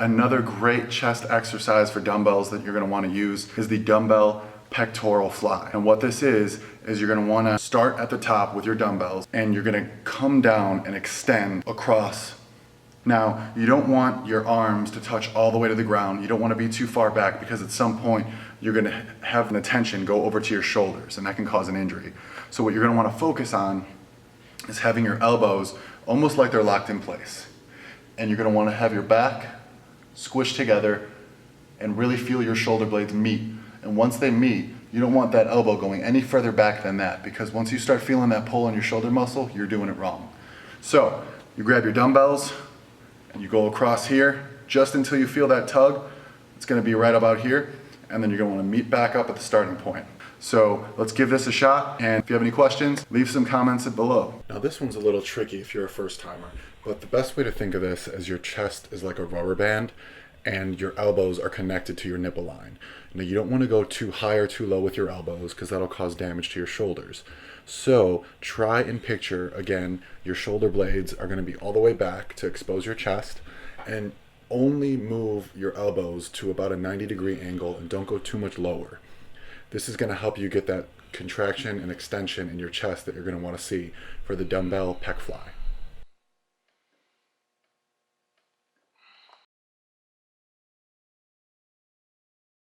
another great chest exercise for dumbbells that you're gonna wanna use is the Dumbell Pec Fly. And what this is you're gonna wanna start at the top with your dumbbells and you're gonna come down and extend across. Now, you don't want your arms to touch all the way to the ground. You don't wanna be too far back because at some point you're gonna have the tension go over to your shoulders and that can cause an injury. So what you're gonna wanna focus on is having your elbows almost like they're locked in place. And you're gonna wanna have your back squished together and really feel your shoulder blades meet. And once they meet, you don't want that elbow going any further back than that, because once you start feeling that pull on your shoulder muscle, you're doing it wrong. So you grab your dumbbells and you go across here just until you feel that tug. It's gonna be right about here, and then you're gonna wanna meet back up at the starting point. So let's give this a shot, and if you have any questions, leave some comments below. Now this one's a little tricky if you're a first timer, but the best way to think of this is your chest is like a rubber band and your elbows are connected to your nipple line. Now you don't want to go too high or too low with your elbows because that'll cause damage to your shoulders. So try and picture, again, your shoulder blades are going to be all the way back to expose your chest, and only move your elbows to about a 90-degree angle and don't go too much lower. This is going to help you get that contraction and extension in your chest that you're going to want to see for the Dumbell Pec Fly.